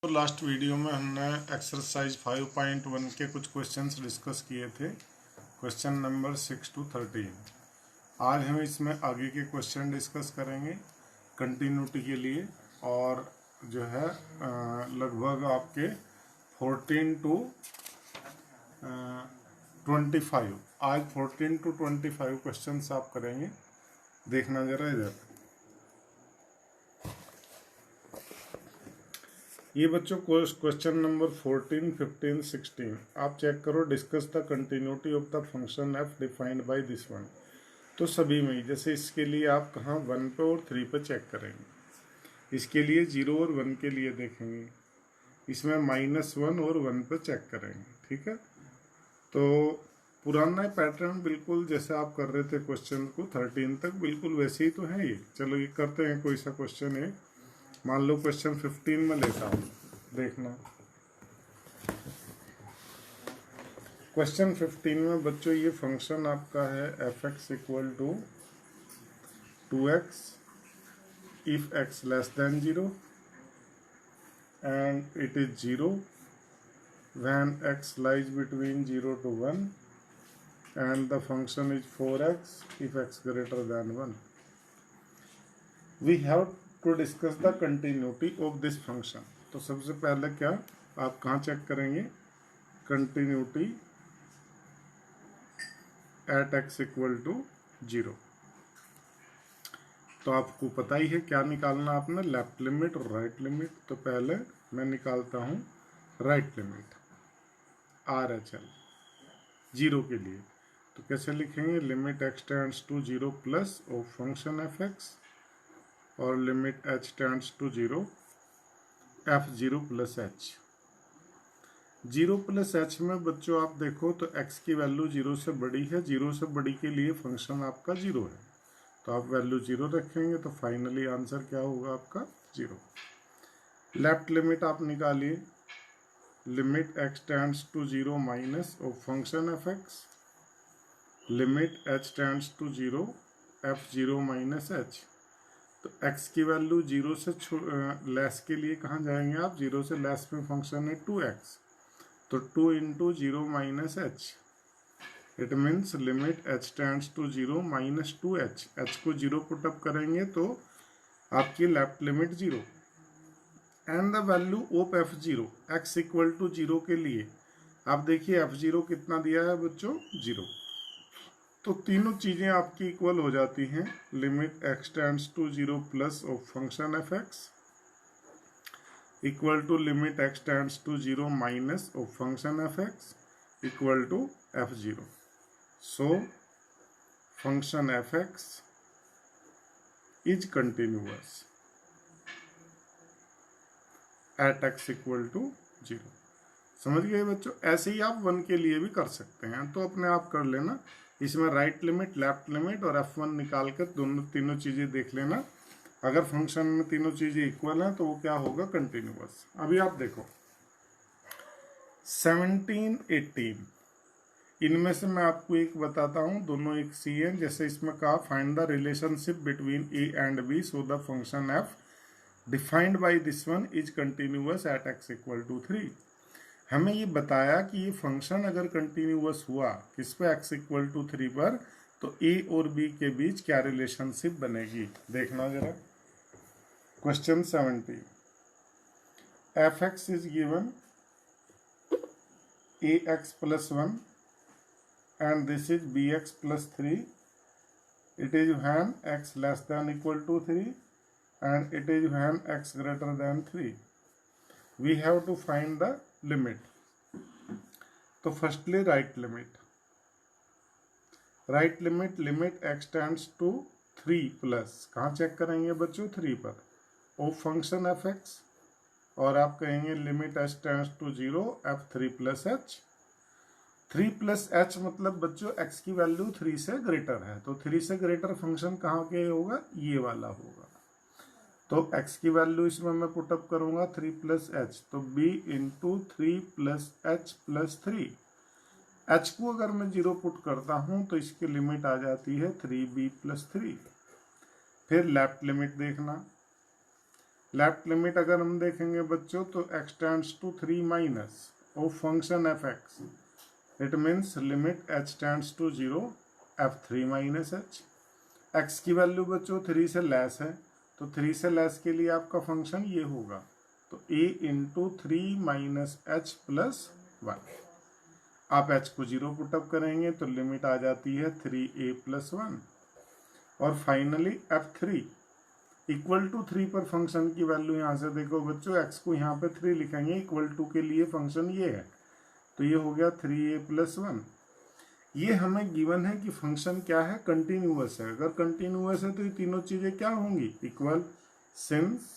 दोस्तों last video में हमने एक्सरसाइज 5.1 के कुछ क्वेश्चंस डिस्कस किए थे। Question number 6 to 13। आज हम इसमें आगे के क्वेश्चन डिस्कस करेंगे कंटिन्यूटी के लिए, और जो है लगभग आपके 14 to 25, आज 14 to 25 क्वेश्चंस आप करेंगे। देखना जरा इधर, ये बच्चों क्वेश्चन नंबर 14, 15, 16 आप चेक करो। Discuss the continuity of the function F defined by this one. तो सभी में जैसे इसके लिए आप कहाँ 1 पे और 3 पे चेक करेंगे, इसके लिए 0 और 1 के लिए देखेंगे, इसमें -1 और 1 पे चेक करेंगे। ठीक है, तो पुराना पैटर्न बिल्कुल जैसे आप कर रहे थे क्वेश्चन को 13 तक, बिल्कुल वैसे ही तो है ये। चलो ये करते हैं कोई सा क्वेश्चन है। मान लो क्वेश्चन 15 में लेता हूं, देखना। क्वेश्चन 15 में बच्चों ये फंक्शन आपका है f(x) equal to 2x if x less than 0 and it is 0 when x lies between 0 to 1 and the function is 4x if x greater than 1। We have to discuss the continuity of this function. तो सबसे पहले क्या आप कहाँ check करेंगे, continuity at x equal to 0। तो आपको पता ही है क्या निकालना आपने, लेफ्ट लिमिट और राइट लिमिट। तो पहले मैं निकालता हूँ राइट लिमिट RHL 0 के लिए। तो कैसे लिखेंगे, limit x tends to 0 plus of function f(x) और limit h tends to 0 f(0) plus h। 0 plus h में बच्चों आप देखो तो x की वैल्यू 0 से बड़ी है, 0 से बड़ी के लिए फंक्शन आपका 0 है, तो आप वैल्यू 0 रखेंगे। तो फाइनली आंसर क्या होगा आपका 0। लेफ्ट लिमिट आप निकालिए, limit x tends to 0 minus of function f(x) limit h tends to 0 f(0) minus h। तो x की वैल्यू 0 से लेस के लिए कहाँ जाएंगे आप, 0 से लेस में फंक्शन है 2x, तो 2 into 0 minus h, it means limit h tends to 0 minus 2h। h को 0 पुटअप करेंगे तो आपकी left limit 0 and the value of f(0) x equal to 0 के लिए आप देखिए f(0) कितना दिया है बच्चों, 0। तो तीनों चीजें आपकी इक्वल हो जाती हैं। Limit x tends to 0 plus of function f(x) equal to limit x tends to 0 minus of function f(x) equal to f(0). So function f(x) is continuous at x equal to 0। समझ गए बच्चों, ऐसे ही आप 1 के लिए भी कर सकते हैं, तो अपने आप कर लेना। इसमें राइट लिमिट, लेफ्ट लिमिट और f1 निकाल कर तीनों चीजें देख लेना। अगर फंक्शन में तीनों चीजें इक्वल हैं तो वो क्या होगा, कंटिन्यूअस। अभी आप देखो 17, 18 इनमें से मैं आपको एक बताता हूं, दोनों एक सी हैं। जैसे इसमें कहा find the relationship between a and b so the function f defined by this one is continuous at x equal to 3। हमें ये बताया कि ये फंक्शन अगर कंटिन्यूअस हुआ किस पे, x इक्वल टू 3 पर, तो a और b के बीच क्या रिलेशनशिप बनेगी, देखना जरा। Question 17, f(x) is given ax plus 1 and this is bx plus 3। It is when x less than equal to 3 and it is when x greater than 3। We have to find the limit. तो firstly right limit, limit x tends to 3 plus, कहाँ check करेंगे बच्चों, 3 पर, of function f(x) और आप कहेंगे limit h tends to 0 f(3) plus h। 3 plus h मतलब बच्चों x की वैल्यू 3 से ग्रेटर है, तो 3 से ग्रेटर फंक्शन कहाँ के होगा, ये वाला होगा। तो x की वैल्यू इसमें मैं पुटअप करूंगा 3 प्लस h, तो b into 3 plus h plus 3। h को अगर मैं 0 पुट करता हूं तो इसकी लिमिट आ जाती है 3b प्लस 3। फिर लेफ्ट लिमिट देखना, लेफ्ट लिमिट अगर हम देखेंगे बच्चों तो x tends to 3 minus of function f x, it means limit h tends to 0 f3 minus h। x की वैल्यू बच्चों 3 से लेस है, तो 3 से लेस के लिए आपका फंक्शन ये होगा, तो a into 3 minus H plus 1। आप h को 0 पुटअप करेंगे तो लिमिट आ जाती है 3a प्लस 1। और फाइनली f3 इक्वल टू 3 पर फंक्शन की वैल्यू यहाँ से देखो बच्चों, x को यहाँ पे 3 लिखेंगे, इक्वल टू के लिए फंक्शन ये है, तो ये हो गया 3a प्लस 1। ये हमें गिवन है कि फंक्शन क्या है, कंटिन्यूअस है। अगर कंटिन्यूअस है तो ये तीनों चीजें क्या होंगी, equal. Since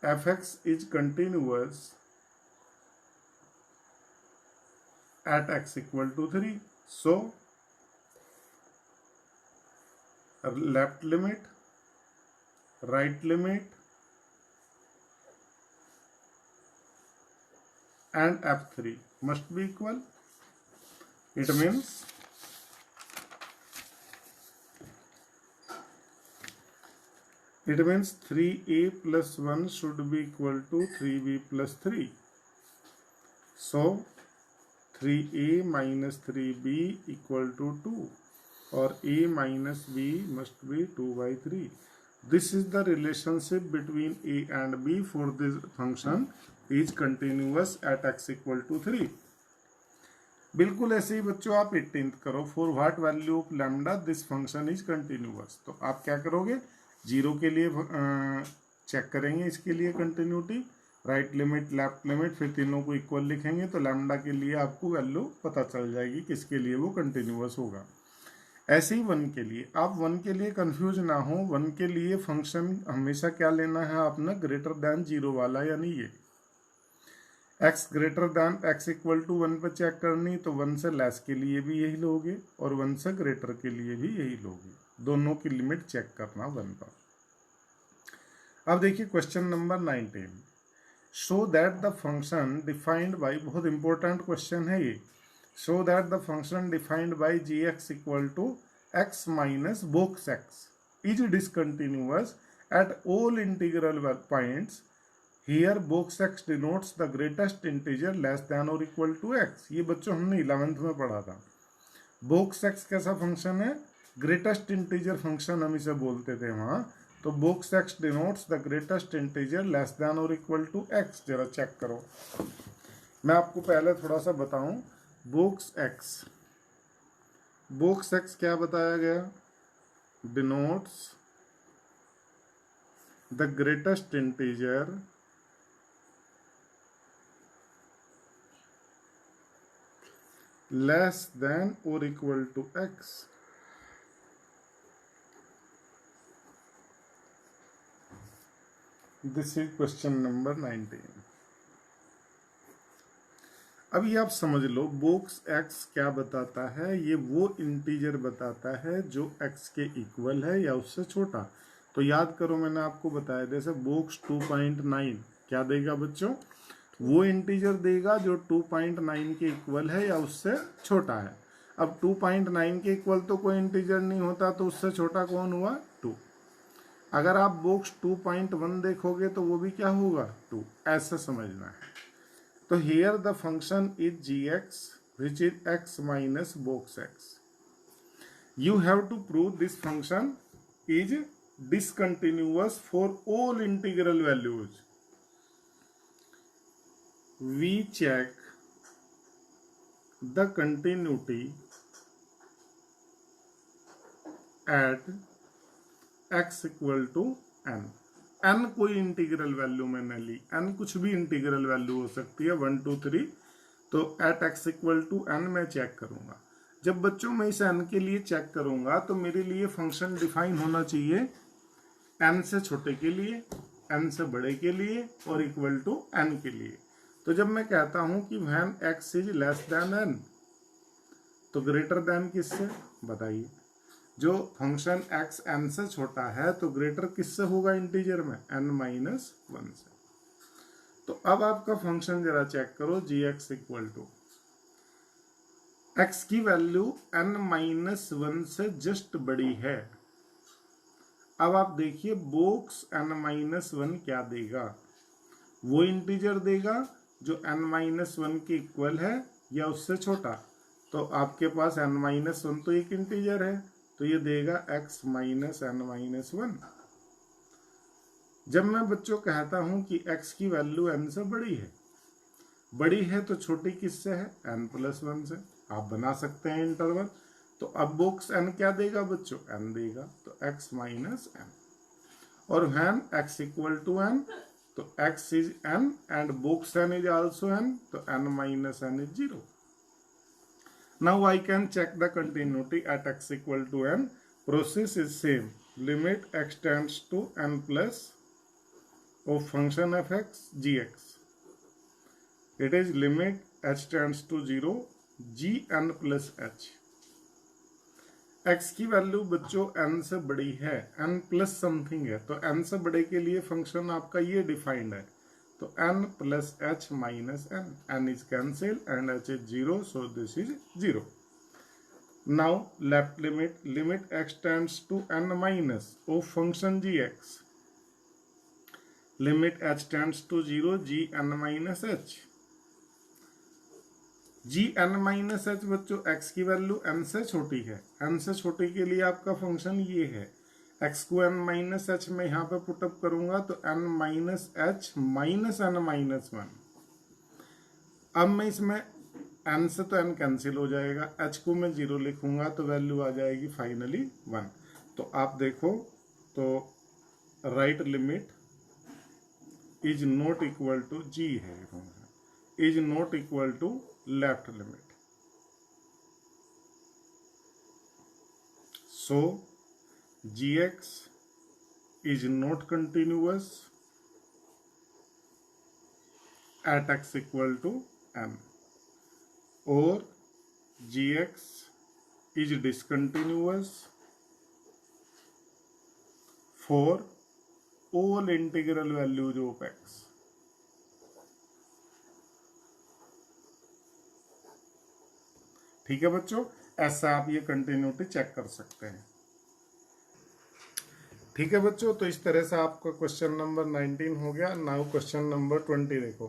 f x is continuous at x equal to 3, so left limit, right limit and f3 must be equal. It means It means 3a plus 1 should be equal to 3b plus 3. So 3a minus 3b equal to 2, or a minus b must be 2 by 3. This is the relationship between a and b for this function is continuous at x equal to 3. बिल्कुल ऐसे ही बच्चों आप 18th करो, for what value of lambda this function is continuous. तो आप क्या करोगे, 0 के लिए चेक करेंगे इसके लिए continuity, right limit left limit, फिर तीनों को इक्वल लिखेंगे तो लैम्डा के लिए आपको वैल्यू पता चल जाएगी किसके लिए वो कंटिन्यूअस होगा। ऐसे ही 1 के लिए, आप 1 के लिए कंफ्यूज ना हो, 1 के लिए फंक्शन हमेशा क्या लेना है आपने, ग्रेटर देन 0 वाला, यानी ये x greater than x equal to 1 पर चेक करनी, तो 1 से लेस के लिए भी यही लोगे और 1 से ग्रेटर के लिए भी यही लोगे, दोनों की लिमिट चेक करना 1 पर। अब देखिए question number 19, show that the function defined by, बहुत इंपॉर्टेंट क्वेश्चन है ये, show that the function defined by g x equal to x minus box x is discontinuous at all integral points. Here box x denotes the greatest integer less than और equal to x. ये बच्चों हमने 11th में पढ़ा था। Box x कैसा function है, greatest integer function हम इसे बोलते थे वहां। तो box x denotes the greatest integer less than और इक्वल टू एक्स। जरा चेक करो, मैं आपको पहले थोड़ा सा बताऊं। बोक्स एक्स क्या बताया गया, denotes the greatest integer less than or equal to x। This is question number 19। अभी आप समझ लो, बोक्स x क्या बताता है, ये वो इंटीजर बताता है जो x के इक्वल है या उससे छोटा। तो याद करो मैंने आपको बताया, जैसे बोक्स 2.9 क्या देगा बच्चों, वो इंटीजर देगा जो 2.9 के इक्वल है या उससे छोटा है। अब 2.9 के इक्वल तो कोई इंटीजर नहीं होता, तो उससे छोटा कौन हुआ, 2। अगर आप बॉक्स 2.1 देखोगे तो वो भी क्या होगा, 2। ऐसा समझना है। तो here the function is g x which is x minus box x. You have to prove this function is discontinuous for all integral values. We check the continuity at x equal to n। n कोई integral value मैंने ली, n कुछ भी integral value हो सकती है 1 2 3, तो at x equal to n मैं check करूंगा। जब बच्चों मैं इस n के लिए चेक करूंगा तो मेरे लिए फंक्शन डिफाइन होना चाहिए n से छोटे के लिए, n से बड़े के लिए और इक्वल टू n के लिए। तो जब मैं कहता हूं कि when x is less than n, तो ग्रेटर देन किससे बताइए, जो फंक्शन x n से छोटा है तो ग्रेटर किससे होगा इंटीजर में, n माइनस 1 से। तो अब आपका फंक्शन जरा चेक करो, जी एक्स इक्वल टू x की वैल्यू n माइनस 1 से जस्ट बड़ी है, अब आप देखिए बॉक्स n-1 क्या देगा, वो इंटीजर देगा जो n-1 के इक्वल है या उससे छोटा। तो आपके पास n-1 तो एक इंटीजर है, तो ये देगा x माइनस n-1। जब मैं बच्चों कहता हूं कि x की वैल्यू n से बड़ी है तो छोटी किससे है, n+1 से। आप बना सकते हैं इंटरवल। तो अब बॉक्स n क्या देगा बच्चों, n देगा, तो x माइनस n। और when x equal to n, तो x is n and box n is also n, तो n minus n is 0। Now I can check the continuity at x equal to n। Process is same, limit x tends to n plus of function f(x) gx। It is limit h tends to 0 gn plus h। x की value बच्चों n से बड़ी है, n plus something है, तो n से बड़े के लिए फंक्शन आपका ये डिफाइंड है, तो n plus h minus n, n is cancel and h is 0, so this is 0। Now left limit x tends to n minus of function gx, limit h tends to 0 gn minus h। gn minus h बच्चों x की value n से छोटी है, n से छोटी के लिए आपका फंक्शन ये है। x को n माइनस h में यहाँ पे पुटअप करूंगा तो n minus h minus n-1। अब मैं इसमें n से तो n कैंसिल हो जाएगा, h को मैं 0 लिखूंगा तो वैल्यू आ जाएगी फाइनली 1। तो आप देखो तो right limit is not equal to g है, is not equal to left limit। So gx is not continuous at x equal to n, or gx is discontinuous for all integral values of x। ठीक है बच्चों, ऐसा आप ये continuity check कर सकते हैं। ठीक है बच्चों, तो इस तरह से आपका क्वेश्चन नंबर 19 हो गया। नाउ क्वेश्चन नंबर 20 देखो।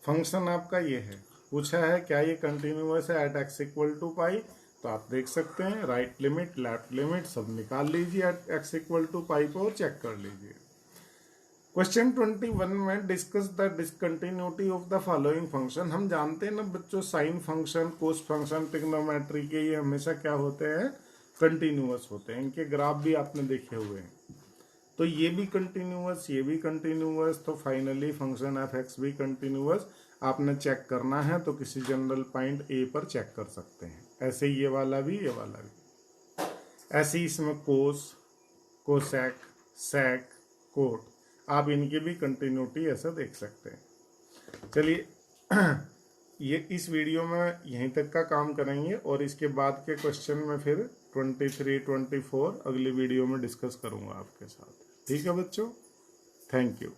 फंक्शन आपका ये है, पूछा है क्या ये कंटिन्यूअस है एट x इक्वल टू पाई। तो आप देख सकते हैं राइट लिमिट लेफ्ट लिमिट सब निकाल लीजिए एट x इक्वल टू पाई पर और चेक कर लीजिए। क्वेश्चन 21 में discuss the discontinuity of the following function. हम जानते हैं ना बच्चों, साइन फंक्शन कोस फंक्शन ट्रिग्नोमेट्री के ये हमेशा क्या होते हैं, कंटिन्यूअस होते हैं। इनके ग्राफ भी आपने देखे हुए हैं। तो ये भी कंटिन्यूअस, ये भी कंटिन्यूअस, तो फाइनली फंक्शन एफ एक्स भी कंटिन्यूअस। आपने चेक करना है तो किसी जनरल पॉइंट ए पर चेक कर सकते हैं। ऐसे ये वाला भी, ये वाला भी। ऐसे ही इसमें कोस, कोसेक, सेक, कोट, आप इनकी भी कंटिन्यूटी ऐसा देख सकते हैं। चलिए ये इस वीडियो में यहीं तक का काम करेंगे और इसके बाद के क्वेश्चन में फिर 23, 24 अगली वीडियो में डिस्कस करूंगा आपके साथ। ठीक है बच्चों, थैंक यू।